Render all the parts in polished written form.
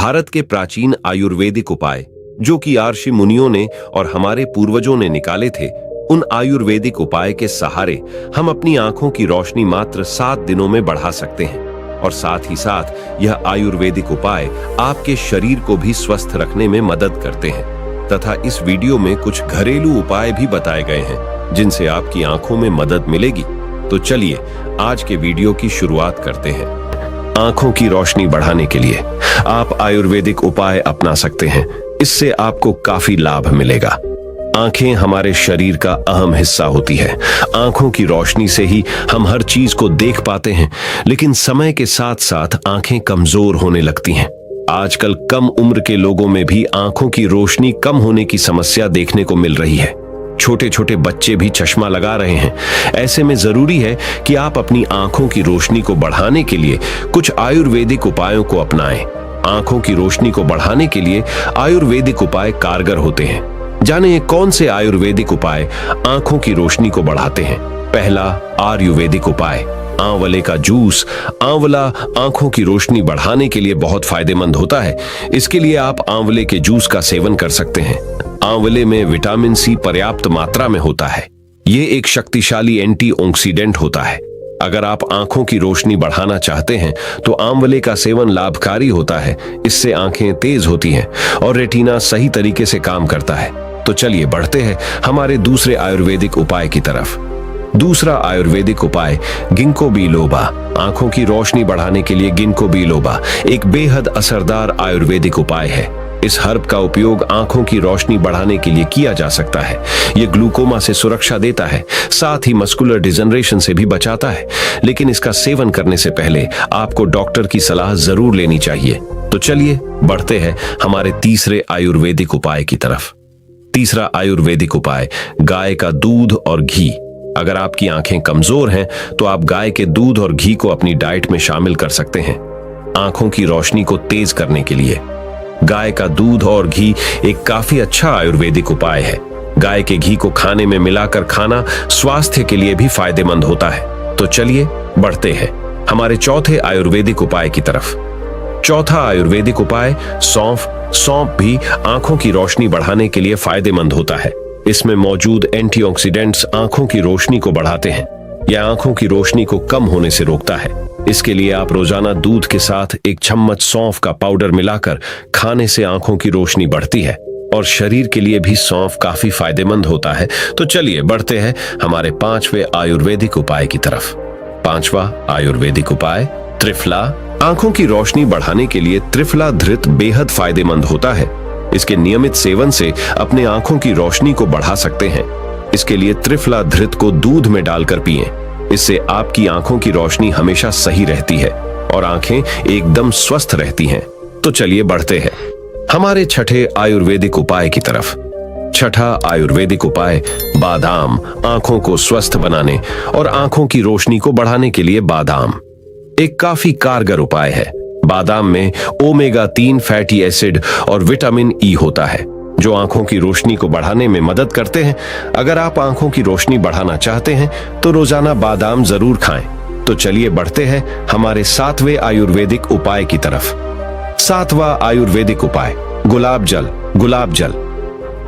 भारत के प्राचीन आयुर्वेदिक उपाय जो कि ऋषि मुनियों ने और हमारे पूर्वजों ने निकाले थे, उन आयुर्वेदिक उपाय के सहारे हम अपनी आंखों की रोशनी मात्र 7 दिनों में बढ़ा सकते हैं। और साथ ही साथ यह आयुर्वेदिक उपाय आपके शरीर को भी स्वस्थ रखने में मदद करते हैं तथा इस वीडियो में कुछ घरेलू उपाय भी बताए गए हैं जिनसे आपकी आंखों में मदद मिलेगी। तो चलिए आज के वीडियो की शुरुआत करते हैं। आंखों की रोशनी बढ़ाने के लिए आप आयुर्वेदिक उपाय अपना सकते हैं। इससे आपको काफी लाभ मिलेगा। आंखें हमारे शरीर का अहम हिस्सा होती है। आंखों की रोशनी से ही हम हर चीज को देख पाते हैं, लेकिन समय के साथ साथ आंखें कमजोर होने लगती हैं। आजकल कम उम्र के लोगों में भी आंखों की रोशनी कम होने की समस्या देखने को मिल रही है। छोटे छोटे बच्चे भी चश्मा लगा रहे हैं। ऐसे में जरूरी है कि आप अपनी आंखों की रोशनी को बढ़ाने के लिए कुछ आयुर्वेदिक उपायों को अपनाएं। आंखों की रोशनी को बढ़ाने के लिए आयुर्वेदिक उपाय कारगर होते हैं। जाने कौन से आयुर्वेदिक उपाय आंखों की रोशनी को बढ़ाते हैं। पहला आयुर्वेदिक उपाय, आंवले का जूस। आंवला आंखों की रोशनी बढ़ाने के लिए बहुत फायदेमंद होता है। इसके लिए आप आंवले के जूस का सेवन कर सकते हैं। आंवले में विटामिन सी पर्याप्त मात्रा में होता है। ये एक शक्तिशाली एंटीऑक्सीडेंट होता है। अगर आप आंखों की रोशनी बढ़ाना चाहते हैं तो आंवले का सेवन लाभकारी होता है। इससे आंखें तेज होती हैं और रेटिना सही तरीके से काम करता है। तो चलिए बढ़ते हैं हमारे दूसरे आयुर्वेदिक उपाय की तरफ। दूसरा आयुर्वेदिक उपाय गिंको बिलोबा। आंखों की रोशनी बढ़ाने के लिए गिंको बिलोबा एक बेहद असरदार आयुर्वेदिक उपाय है। इस हर्ब का उपयोग आंखों की रोशनी बढ़ाने के लिए किया जा सकता है। यह ग्लूकोमा से सुरक्षा देता है, साथ ही मस्कुलर डिजनरेशन से भी बचाता है। लेकिन इसका सेवन करने से पहले आपको डॉक्टर की सलाह जरूर लेनी चाहिए। तो चलिए बढ़ते हैं हमारे तीसरे आयुर्वेदिक उपाय की तरफ। तीसरा आयुर्वेदिक उपाय गाय का दूध और घी। अगर आपकी आंखें कमजोर हैं तो आप गाय के दूध और घी को अपनी डाइट में शामिल कर सकते हैं। आंखों की रोशनी को तेज करने के लिए गाय का दूध और घी एक काफी अच्छा आयुर्वेदिक उपाय है। गाय के घी को खाने में मिलाकर खाना स्वास्थ्य के लिए भी फायदेमंद होता है। तो चलिए बढ़ते हैं हमारे चौथे आयुर्वेदिक उपाय की तरफ। चौथा आयुर्वेदिक उपाय सौंफ। सौंफ भी आंखों की रोशनी बढ़ाने के लिए फायदेमंद होता है। इसमें मौजूद एंटीऑक्सीडेंट्स आंखों की रोशनी को बढ़ाते हैं। यह आंखों की रोशनी को कम होने से रोकता है। इसके लिए आप रोजाना दूध के साथ 1 चम्मच सौंफ का पाउडर मिलाकर खाने से आंखों की रोशनी बढ़ती है और शरीर के लिए भी सौंफ काफी फायदेमंद होता है। तो चलिए बढ़ते हैं हमारे 5वें आयुर्वेदिक उपाय की तरफ। 5वां आयुर्वेदिक उपाय त्रिफला। आंखों की रोशनी बढ़ाने के लिए त्रिफला धृत बेहद फायदेमंद होता है। इसके नियमित सेवन से अपने आंखों की रोशनी को बढ़ा सकते हैं। इसके लिए त्रिफला धृत को दूध में डालकर पिएं। इससे आपकी आंखों की रोशनी हमेशा सही रहती है और आंखें एकदम स्वस्थ रहती हैं। तो चलिए बढ़ते हैं हमारे छठे आयुर्वेदिक उपाय की तरफ। छठा आयुर्वेदिक उपाय बादाम। आंखों को स्वस्थ बनाने और आंखों की रोशनी को बढ़ाने के लिए बादाम एक काफी कारगर उपाय है। बादाम में ओमेगा 3 फैटी एसिड और विटामिन ई होता है जो आंखों की रोशनी को बढ़ाने में मदद करते हैं। अगर आप आंखों की रोशनी बढ़ाना चाहते हैं तो रोजाना बादाम जरूर खाएं। तो चलिए बढ़ते हैं हमारे 7वें आयुर्वेदिक उपाय की तरफ। 7वां आयुर्वेदिक उपाय गुलाब जल। गुलाब जल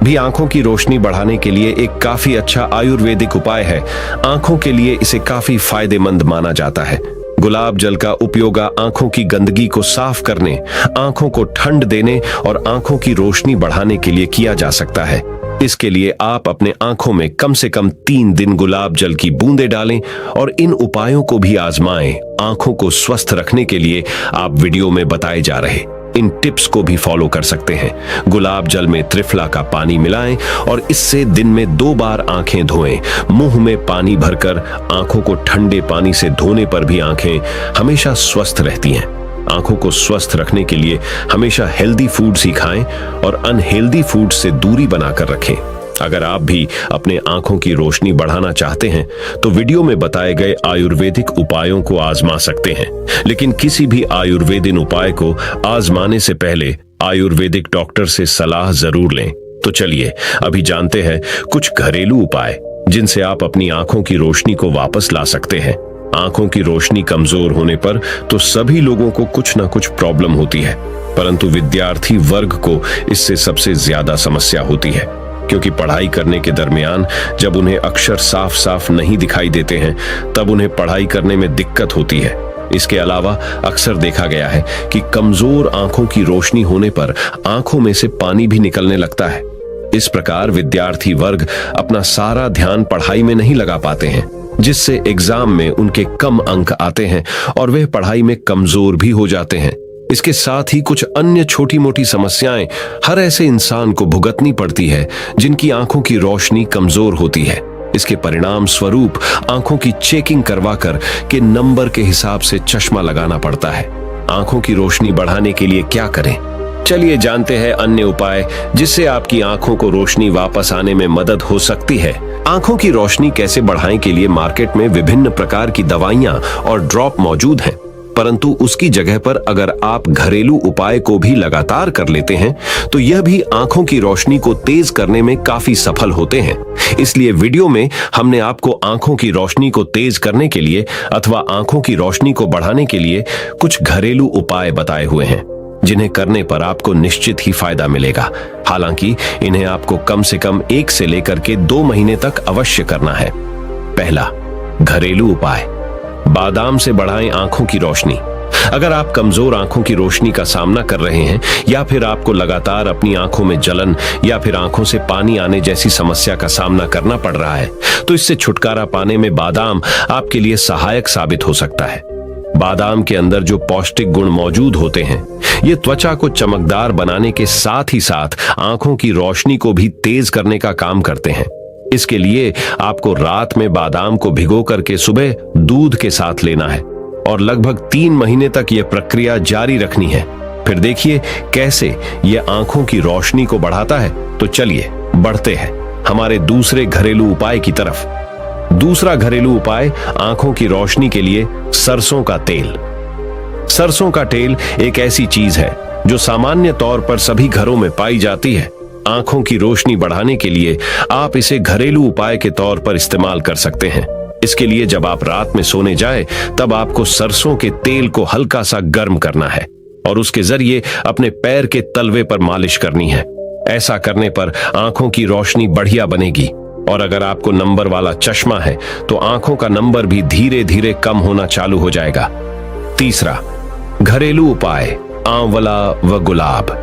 भी आंखों की रोशनी बढ़ाने के लिए एक काफी अच्छा आयुर्वेदिक उपाय है। आंखों के लिए इसे काफी फायदेमंद माना जाता है। गुलाब जल का उपयोग आंखों की गंदगी को साफ करने, आंखों को ठंड देने और आंखों की रोशनी बढ़ाने के लिए किया जा सकता है। इसके लिए आप अपने आंखों में कम से कम 3 दिन गुलाब जल की बूंदें डालें और इन उपायों को भी आजमाएं। आंखों को स्वस्थ रखने के लिए आप वीडियो में बताए जा रहे इन टिप्स को भी फॉलो कर सकते हैं। गुलाब जल में त्रिफला का पानी मिलाएं और इससे दिन में 2 बार आंखें धोएं। मुंह में पानी भरकर आंखों को ठंडे पानी से धोने पर भी आंखें हमेशा स्वस्थ रहती हैं। आंखों को स्वस्थ रखने के लिए हमेशा हेल्दी फूड्स ही खाएं और अनहेल्दी फूड्स से दूरी बनाकर रखें। अगर आप भी अपने आंखों की रोशनी बढ़ाना चाहते हैं तो वीडियो में बताए गए आयुर्वेदिक उपायों को आजमा सकते हैं। लेकिन किसी भी आयुर्वेदिक उपाय को आजमाने से पहले आयुर्वेदिक डॉक्टर से सलाह जरूर लें। तो चलिए अभी जानते हैं कुछ घरेलू उपाय जिनसे आप अपनी आंखों की रोशनी को वापस ला सकते हैं। आंखों की रोशनी कमजोर होने पर तो सभी लोगों को कुछ ना कुछ प्रॉब्लम होती है, परंतु विद्यार्थी वर्ग को इससे सबसे ज्यादा समस्या होती है, क्योंकि पढ़ाई करने के दरमियान जब उन्हें अक्षर साफ साफ नहीं दिखाई देते हैं तब उन्हें पढ़ाई करने में दिक्कत होती है। इसके अलावा अक्सर देखा गया है कि कमजोर आंखों की रोशनी होने पर आंखों में से पानी भी निकलने लगता है। इस प्रकार विद्यार्थी वर्ग अपना सारा ध्यान पढ़ाई में नहीं लगा पाते हैं, जिससे एग्जाम में उनके कम अंक आते हैं और वे पढ़ाई में कमजोर भी हो जाते हैं। इसके साथ ही कुछ अन्य छोटी मोटी समस्याएं हर ऐसे इंसान को भुगतनी पड़ती है जिनकी आंखों की रोशनी कमजोर होती है। इसके परिणाम स्वरूप आंखों की चेकिंग करवाकर के नंबर के हिसाब से चश्मा लगाना पड़ता है। आंखों की रोशनी बढ़ाने के लिए क्या करें? चलिए जानते हैं अन्य उपाय जिससे आपकी आंखों को रोशनी वापस आने में मदद हो सकती है। आंखों की रोशनी कैसे बढ़ाएं के लिए मार्केट में विभिन्न प्रकार की दवाइयां और ड्रॉप मौजूद हैं, परंतु उसकी जगह पर अगर आप घरेलू उपाय को भी लगातार कर लेते हैं तो यह भी आंखों की रोशनी को तेज करने में काफी सफल होते हैं। इसलिए वीडियो में हमने आपको आंखों की रोशनी को तेज करने के लिए अथवा आंखों की रोशनी को बढ़ाने के लिए कुछ घरेलू उपाय बताए हुए हैं, जिन्हें करने पर आपको निश्चित ही फायदा मिलेगा। हालांकि इन्हें आपको कम से कम 1 से लेकर के 2 महीने तक अवश्य करना है। पहला घरेलू उपाय, बादाम से बढ़ाएं आंखों की रोशनी। अगर आप कमजोर आंखों की रोशनी का सामना कर रहे हैं या फिर आपको लगातार अपनी आंखों में जलन या फिर आंखों से पानी आने जैसी समस्या का सामना करना पड़ रहा है, तो इससे छुटकारा पाने में बादाम आपके लिए सहायक साबित हो सकता है। बादाम के अंदर जो पौष्टिक गुण मौजूद होते हैं, ये त्वचा को चमकदार बनाने के साथ ही साथ आंखों की रोशनी को भी तेज करने का काम करते हैं। इसके लिए आपको रात में बादाम को भिगो करके सुबह दूध के साथ लेना है और लगभग 3 महीने तक यह प्रक्रिया जारी रखनी है। फिर देखिए कैसे यह आंखों की रोशनी को बढ़ाता है। तो चलिए बढ़ते हैं हमारे दूसरे घरेलू उपाय की तरफ। दूसरा घरेलू उपाय आंखों की रोशनी के लिए सरसों का तेल। सरसों का तेल एक ऐसी चीज है जो सामान्य तौर पर सभी घरों में पाई जाती है। आंखों की रोशनी बढ़ाने के लिए आप इसे घरेलू उपाय के तौर पर इस्तेमाल कर सकते हैं। इसके लिए जब आप रात में सोने जाएं, तब आपको सरसों के तेल को हल्का सा गर्म करना है और उसके जरिए अपने पैर के तलवे पर मालिश करनी है। ऐसा करने पर आंखों की रोशनी बढ़िया बनेगी और अगर आपको नंबर वाला चश्मा है तो आंखों का नंबर भी धीरे धीरे कम होना चालू हो जाएगा। तीसरा घरेलू उपाय, आंवला व गुलाब।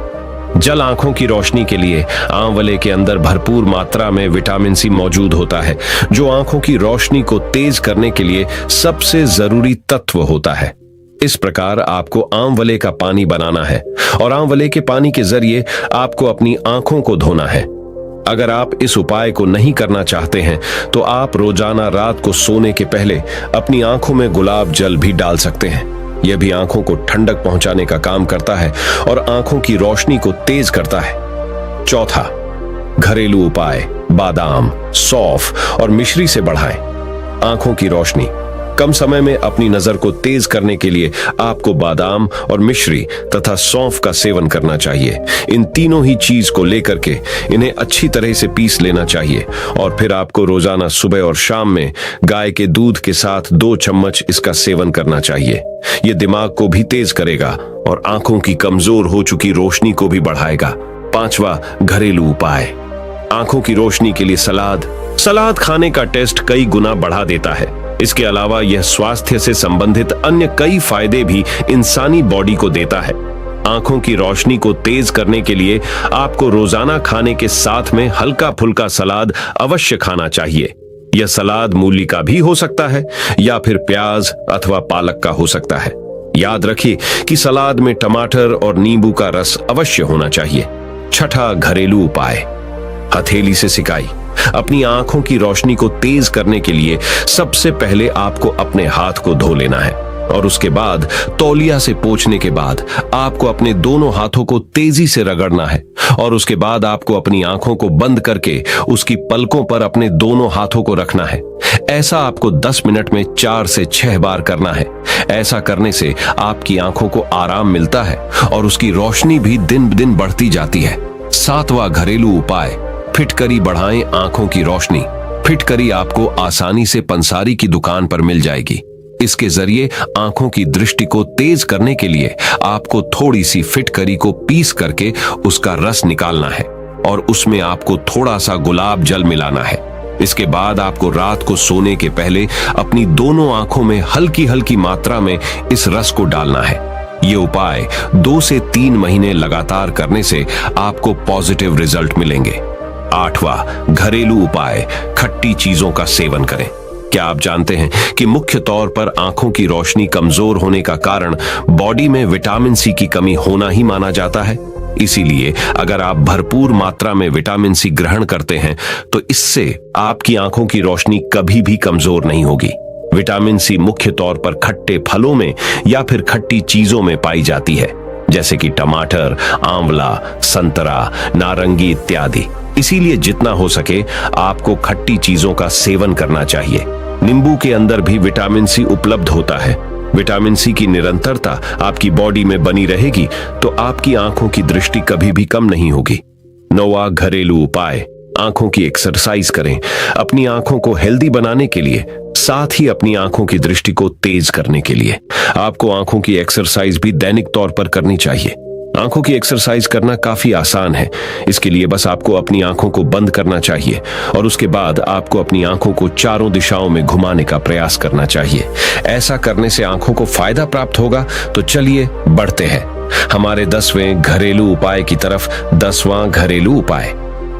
जल आंखों की रोशनी के लिए आंवले के अंदर भरपूर मात्रा में विटामिन सी मौजूद होता है, जो आंखों की रोशनी को तेज करने के लिए सबसे जरूरी तत्व होता है। इस प्रकार आपको आंवले का पानी बनाना है और आंवले के पानी के जरिए आपको अपनी आंखों को धोना है। अगर आप इस उपाय को नहीं करना चाहते हैं तो आप रोजाना रात को सोने के पहले अपनी आंखों में गुलाब जल भी डाल सकते हैं। यह भी आंखों को ठंडक पहुंचाने का काम करता है और आंखों की रोशनी को तेज करता है। चौथा घरेलू उपाय, बादाम, सौंफ और मिश्री से बढ़ाएं आंखों की रोशनी। कम समय में अपनी नजर को तेज करने के लिए आपको बादाम और मिश्री तथा सौंफ का सेवन करना चाहिए। इन तीनों ही चीज को लेकर के इन्हें अच्छी तरह से पीस लेना चाहिए और फिर आपको रोजाना सुबह और शाम में गाय के दूध के साथ 2 चम्मच इसका सेवन करना चाहिए। यह दिमाग को भी तेज करेगा और आंखों की कमजोर हो चुकी रोशनी को भी बढ़ाएगा। पांचवा घरेलू उपाय, आंखों की रोशनी के लिए सलाद। सलाद खाने का टेस्ट कई गुना बढ़ा देता है। इसके अलावा यह स्वास्थ्य से संबंधित अन्य कई फायदे भी इंसानी बॉडी को देता है। आंखों की रोशनी को तेज करने के लिए आपको रोजाना खाने के साथ में हल्का फुल्का सलाद अवश्य खाना चाहिए। यह सलाद मूली का भी हो सकता है या फिर प्याज अथवा पालक का हो सकता है। याद रखिए कि सलाद में टमाटर और नींबू का रस अवश्य होना चाहिए। छठा घरेलू उपाय, हथेली से सिकाई। अपनी आंखों की रोशनी को तेज करने के लिए सबसे पहले आपको अपने हाथ को धो लेना है और उसके बाद तौलिया से पोंछने के बाद आपको अपने दोनों हाथों को तेजी से रगड़ना है और उसके बाद आपको अपनी आंखों को बंद करके उसकी पलकों पर अपने दोनों हाथों को रखना है। ऐसा आपको 10 मिनट में 4 से 6 बार करना है। ऐसा करने से आपकी आंखों को आराम मिलता है और उसकी रोशनी भी दिन ब दिन बढ़ती जाती है। सातवां घरेलू उपाय, फिटकरी बढ़ाएं आंखों की रोशनी। फिटकरी आपको आसानी से पंसारी की दुकान पर मिल जाएगी। इसके जरिए आंखों की दृष्टि को तेज करने के लिए आपको थोड़ी सी फिटकरी को पीस करके उसका रस निकालना है और उसमें आपको थोड़ा सा गुलाब जल मिलाना है। इसके बाद आपको रात को सोने के पहले अपनी दोनों आंखों में हल्की हल्की मात्रा में इस रस को डालना है। ये उपाय 2 से 3 महीने लगातार करने से आपको पॉजिटिव रिजल्ट मिलेंगे। 8वां घरेलू उपाय, खट्टी चीजों का सेवन करें। क्या आप जानते हैं कि मुख्य तौर पर आंखों की रोशनी कमजोर होने का कारण बॉडी में विटामिन सी की कमी होना ही माना जाता है। इसीलिए अगर आप भरपूर मात्रा में विटामिन सी ग्रहण करते हैं तो इससे आपकी आंखों की रोशनी कभी भी कमजोर नहीं होगी। विटामिन सी मुख्य तौर पर खट्टे फलों में या फिर खट्टी चीजों में पाई जाती है, जैसे कि टमाटर, आंवला, संतरा, नारंगी इत्यादि। इसीलिए जितना हो सके आपको खट्टी चीजों का सेवन करना चाहिए। नींबू के अंदर भी विटामिन सी उपलब्ध होता है। विटामिन सी की निरंतरता आपकी बॉडी में बनी रहेगी तो आपकी आंखों की दृष्टि कभी भी कम नहीं होगी। 9वां घरेलू उपाय, आंखों की एक्सरसाइज करें। अपनी आंखों को हेल्दी बनाने के लिए, साथ ही अपनी आंखों की दृष्टि को तेज करने के लिए आपको आंखों की एक्सरसाइज भी दैनिक तौर पर करनी चाहिए। आंखों की एक्सरसाइज करना काफी आसान है। इसके लिए बस आपको अपनी आंखों को बंद करना चाहिए और उसके बाद आपको अपनी आंखों को चारों दिशाओं में घुमाने का प्रयास करना चाहिए। ऐसा करने से आंखों को फायदा प्राप्त होगा। तो चलिए बढ़ते हैं हमारे 10वें घरेलू उपाय की तरफ। 10वां घरेलू उपाय,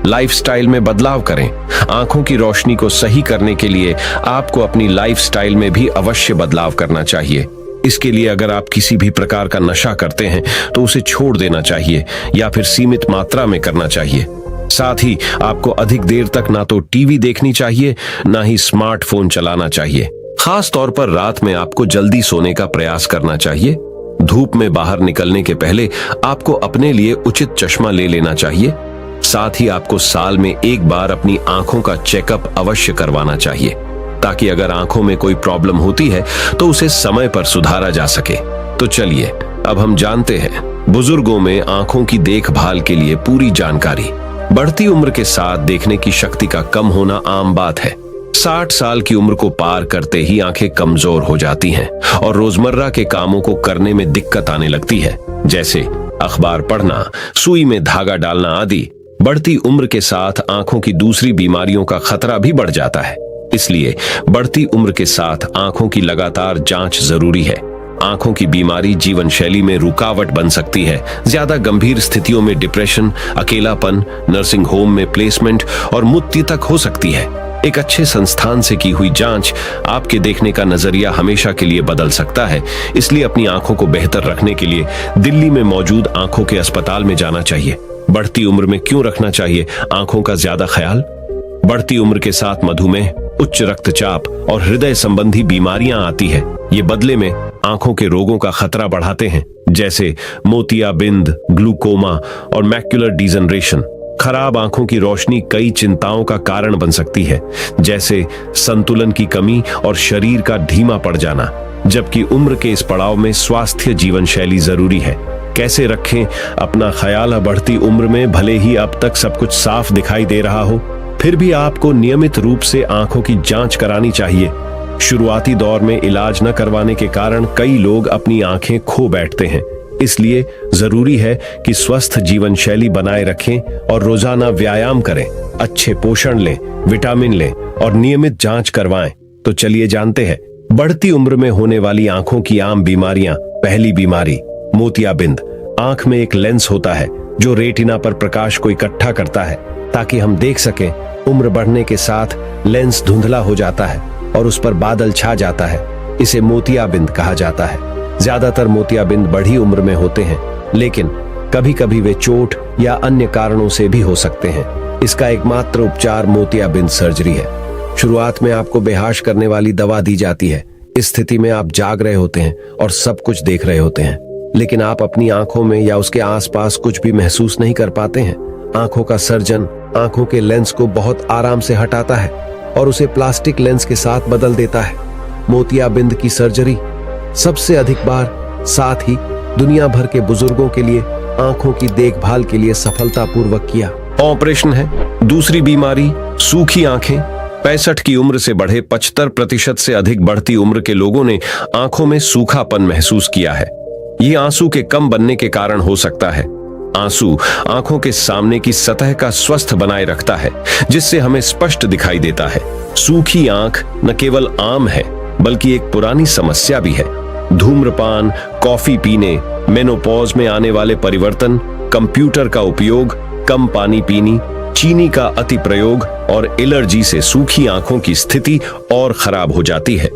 लाइफस्टाइल में बदलाव करें। आंखों की रोशनी को सही करने के लिए आपको अपनी लाइफस्टाइल में भी अवश्य बदलाव करना चाहिए। इसके लिए अगर आप किसी भी प्रकार का नशा करते हैं तो उसे छोड़ देना चाहिए या फिर सीमित मात्रा में करना चाहिए। साथ ही आपको अधिक देर तक ना तो टीवी देखनी चाहिए ना ही स्मार्टफोन चलाना चाहिए। खास तौर पर रात में आपको जल्दी सोने का प्रयास करना चाहिए। धूप में बाहर निकलने के पहले आपको अपने लिए उचित चश्मा ले लेना चाहिए। साथ ही आपको साल में एक बार अपनी आंखों का चेकअप अवश्य करवाना चाहिए, ताकि अगर आंखों में कोई प्रॉब्लम होती है तो उसे समय पर सुधारा जा सके। तो चलिए अब हम जानते हैं बुजुर्गों में आंखों की देखभाल के लिए पूरी जानकारी। बढ़ती उम्र के साथ देखने की शक्ति का कम होना आम बात है। 60 साल की उम्र को पार करते ही आंखें कमजोर हो जाती हैं और रोजमर्रा के कामों को करने में दिक्कत आने लगती है, जैसे अखबार पढ़ना, सुई में धागा डालना आदि। बढ़ती उम्र के साथ आंखों की दूसरी बीमारियों का खतरा भी बढ़ जाता है। इसलिए बढ़ती उम्र के साथ आंखों की लगातार जांच जरूरी है। आंखों की बीमारी जीवन शैली में रुकावट बन सकती है। ज्यादा गंभीर स्थितियों में डिप्रेशन, अकेलापन, नर्सिंग होम में प्लेसमेंट और मृत्यु तक हो सकती है। एक अच्छे संस्थान से की हुई जांच आपके देखने का नजरिया हमेशा के लिए बदल सकता है। इसलिए अपनी आंखों को बेहतर रखने के लिए दिल्ली में मौजूद आंखों के अस्पताल में जाना चाहिए। बढ़ती उम्र में क्यों रखना चाहिए आंखों का ज्यादा ख्याल? बढ़ती उम्र के साथ मधुमेह, उच्च रक्तचाप और हृदय संबंधी बीमारियां आती है। ये बदले में आंखों के रोगों का खतरा बढ़ाते हैं, जैसे मोतियाबिंद, ग्लूकोमा और मैक्युलर डिजनरेशन। खराब आंखों की रोशनी कई चिंताओं का कारण बन सकती है, जैसे संतुलन की कमी और शरीर का धीमा पड़ जाना। जबकि उम्र के इस पड़ाव में स्वास्थ्य जीवन शैली जरूरी है। कैसे रखें अपना ख्याल? बढ़ती उम्र में भले ही अब तक सब कुछ साफ दिखाई दे रहा हो, फिर भी आपको नियमित रूप से आंखों की जांच करानी चाहिए। शुरुआती दौर में इलाज न करवाने के कारण कई लोग अपनी आंखें खो बैठते हैं। इसलिए जरूरी है कि स्वस्थ जीवन शैली बनाए रखें और रोजाना व्यायाम करें, अच्छे पोषण लें, विटामिन लें और नियमित जांच करवाएं। तो चलिए जानते हैं बढ़ती उम्र में होने वाली आंखों की आम बीमारियां। पहली बीमारी, मोतियाबिंद। आंख में एक लेंस होता है जो रेटिना पर प्रकाश को इकट्ठा करता है ताकि हम देख सकें। उम्र बढ़ने के साथ लेंस धुंधला हो जाता है और उस पर बादल छा जाता है। इसे मोतियाबिंद कहा जाता है। ज्यादातर मोतियाबिंद बढ़ी उम्र में होते हैं, लेकिन कभी कभी वे चोट या अन्य कारणों से भी हो सकते हैं। इसका एकमात्र उपचार मोतियाबिंद सर्जरी है। शुरुआत में आपको बेहोश करने वाली दवा दी जाती है। इस स्थिति में आप जाग रहे होते हैं और सब कुछ देख रहे होते हैं, लेकिन आप अपनी आंखों में या उसके आसपास कुछ भी महसूस नहीं कर पाते हैं। आंखों का सर्जन आंखों के लेंस को बहुत आराम से हटाता है और उसे प्लास्टिक लेंस के साथ बदल देता है। मोतियाबिंद की सर्जरी सबसे अधिक बार, साथ ही दुनिया भर के बुजुर्गों के लिए आंखों की देखभाल के लिए सफलतापूर्वक किया ऑपरेशन है। दूसरी बीमारी, सूखी आंखें। 65 की उम्र से बढ़े 75% से अधिक बढ़ती उम्र के लोगों ने आंखों में सूखापन महसूस किया है। ये आंसू के कम बनने के कारण हो सकता है। आंसू आंखों के सामने की सतह का स्वस्थ बनाए रखता है, जिससे हमें स्पष्ट दिखाई देता है। सूखी आंख न केवल आम है, बल्कि एक पुरानी समस्या भी है। धूम्रपान, कॉफी पीने, मेनोपॉज में आने वाले परिवर्तन, कंप्यूटर का उपयोग, कम पानी पीनी, चीनी का अति प्रयोग और एलर्जी से सूखी आंखों की स्थिति और खराब हो जाती है।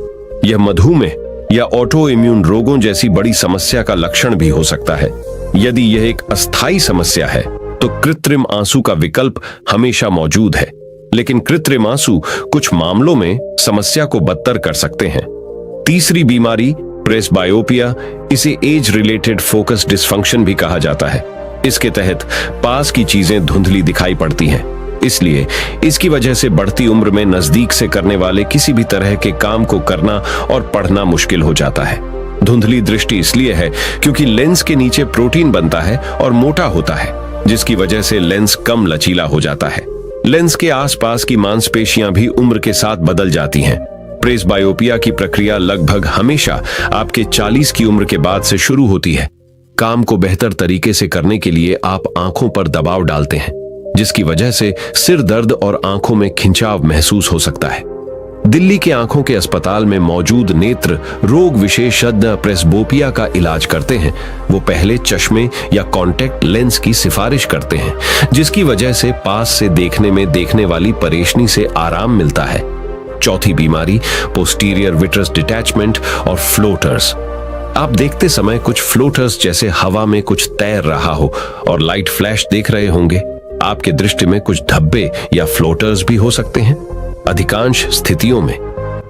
यह मधुमेह या ऑटो इम्यून रोगों जैसी बड़ी समस्या का लक्षण भी हो सकता है। यदि यह एक अस्थायी समस्या है तो कृत्रिम आंसू का विकल्प हमेशा मौजूद है, लेकिन कृत्रिम आंसू कुछ मामलों में समस्या को बदतर कर सकते हैं। तीसरी बीमारी प्रेसबायोपिया, इसे एज रिलेटेड फोकस डिसफंक्शन भी कहा जाता है। इसके तहत पास की चीजें धुंधली दिखाई पड़ती हैं, इसलिए इसकी वजह से बढ़ती उम्र में नजदीक से करने वाले किसी भी तरह के काम को करना और पढ़ना मुश्किल हो जाता है। धुंधली दृष्टि इसलिए है क्योंकि लेंस के नीचे प्रोटीन बनता है और मोटा होता है, जिसकी वजह से लेंस कम लचीला हो जाता है। लेंस के आसपास की मांसपेशियां भी उम्र के साथ बदल जाती हैं। प्रेसबायोपिया की प्रक्रिया लगभग हमेशा आपके 40 की उम्र के बाद से शुरू होती है। काम को बेहतर तरीके से करने के लिए आप आंखों पर दबाव डालते हैं, जिसकी वजह से सिर दर्द और आंखों में खिंचाव महसूस हो सकता है। दिल्ली के आंखों के अस्पताल में मौजूद नेत्र रोग विशेषज्ञ प्रेसबोपिया का इलाज करते हैं। वो पहले चश्मे या कॉन्टैक्ट लेंस की सिफारिश करते हैं, जिसकी वजह से पास से देखने में देखने वाली परेशानी से आराम मिलता है। चौथी बीमारी पोस्टीरियर विट्रस डिटैचमेंट और फ्लोटर्स। आप देखते समय कुछ फ्लोटर्स जैसे हवा में कुछ तैर रहा हो और लाइट फ्लैश देख रहे होंगे। आपके दृष्टि में कुछ धब्बे या फ्लोटर्स भी हो सकते हैं। अधिकांश स्थितियों में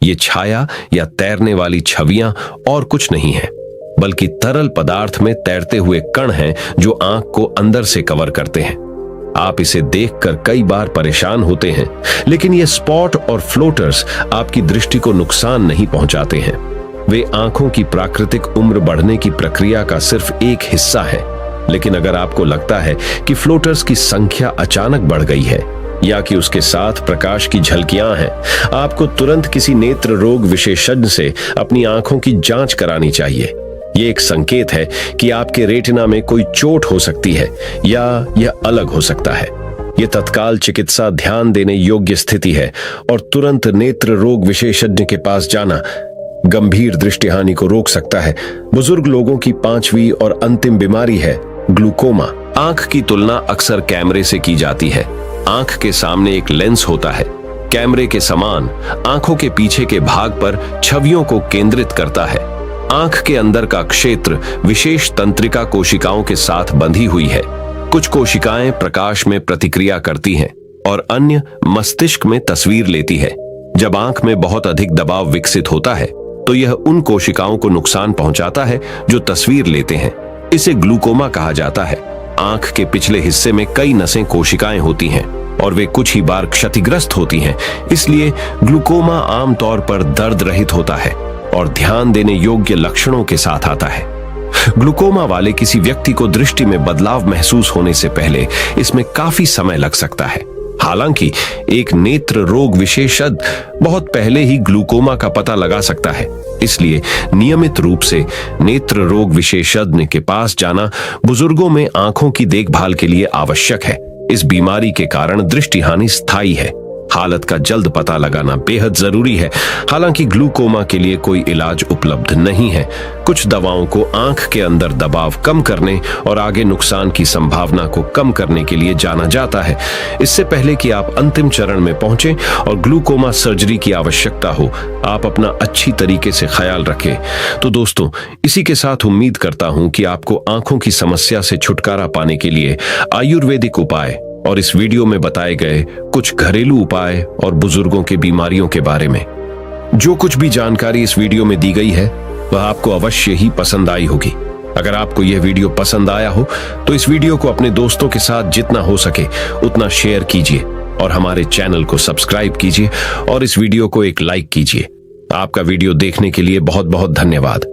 ये छाया या तैरने वाली छवियां और कुछ नहीं है, बल्कि तरल पदार्थ में तैरते हुए कण हैं जो आंख को अंदर से कवर करते हैं। आप इसे देखकर कई बार परेशान होते हैं, लेकिन ये स्पॉट और फ्लोटर्स आपकी दृष्टि को नुकसान नहीं पहुंचाते हैं। वे आंखों की प्राकृतिक उम्र बढ़ने की प्रक्रिया का सिर्फ एक हिस्सा है। लेकिन अगर आपको लगता है कि फ्लोटर्स की संख्या अचानक बढ़ गई है या कि उसके साथ प्रकाश की झलकियां हैं, आपको तुरंत किसी नेत्र रोग विशेषज्ञ से अपनी आंखों की जांच करानी चाहिए। ये एक संकेत है कि आपके रेटिना में कोई चोट हो सकती है या यह अलग हो सकता है। यह तत्काल चिकित्सा ध्यान देने योग्य स्थिति है और तुरंत नेत्र रोग विशेषज्ञ के पास जाना गंभीर दृष्टिहानि को रोक सकता है। बुजुर्ग लोगों की 5वीं और अंतिम बीमारी है ग्लूकोमा। आंख की तुलना अक्सर कैमरे से की जाती है। आंख के सामने एक लेंस होता है। कैमरे के समान आंखों के पीछे के भाग पर छवियों को केंद्रित करता है। आंख के अंदर का क्षेत्र विशेष तंत्रिका कोशिकाओं के साथ बंधी हुई है। कुछ कोशिकाएं प्रकाश में प्रतिक्रिया करती हैं और अन्य मस्तिष्क में तस्वीर लेती है। जब आंख में बहुत अधिक दबाव विकसित होता है तो यह उन कोशिकाओं को नुकसान पहुंचाता है जो तस्वीर लेते हैं। इसे ग्लूकोमा कहा जाता है। आंख के पिछले हिस्से में कई नसें कोशिकाएं होती हैं और वे कुछ ही बार क्षतिग्रस्त होती हैं। इसलिए ग्लूकोमा आमतौर पर दर्द रहित होता है और ध्यान देने योग्य लक्षणों के साथ आता है। ग्लूकोमा वाले किसी व्यक्ति को दृष्टि में बदलाव महसूस होने से पहले इसमें काफी समय लग सकता है। हालांकि एक नेत्र रोग विशेषज्ञ बहुत पहले ही ग्लूकोमा का पता लगा सकता है। इसलिए नियमित रूप से नेत्र रोग विशेषज्ञ के पास जाना बुजुर्गों में आंखों की देखभाल के लिए आवश्यक है। इस बीमारी के कारण दृष्टिहानि स्थायी है। हालत का जल्द पता लगाना बेहद जरूरी है। हालांकि ग्लूकोमा के लिए कोई इलाज उपलब्ध नहीं है। कुछ दवाओं को आंख के अंदर दबाव कम करने और आगे नुकसान की संभावना को कम करने के लिए जाना जाता है। इससे पहले कि आप अंतिम चरण में पहुंचे और ग्लूकोमा सर्जरी की आवश्यकता हो, आप अपना अच्छी तरीके से ख्याल रखें। तो दोस्तों, इसी के साथ उम्मीद करता हूं कि आपको आंखों की समस्या से छुटकारा पाने के लिए आयुर्वेदिक उपाय और इस वीडियो में बताए गए कुछ घरेलू उपाय और बुजुर्गों के बीमारियों के बारे में जो कुछ भी जानकारी इस वीडियो में दी गई है वह आपको अवश्य ही पसंद आई होगी। अगर आपको यह वीडियो पसंद आया हो तो इस वीडियो को अपने दोस्तों के साथ जितना हो सके उतना शेयर कीजिए और हमारे चैनल को सब्सक्राइब कीजिए और इस वीडियो को एक लाइक कीजिए। आपका वीडियो देखने के लिए बहुत बहुत धन्यवाद।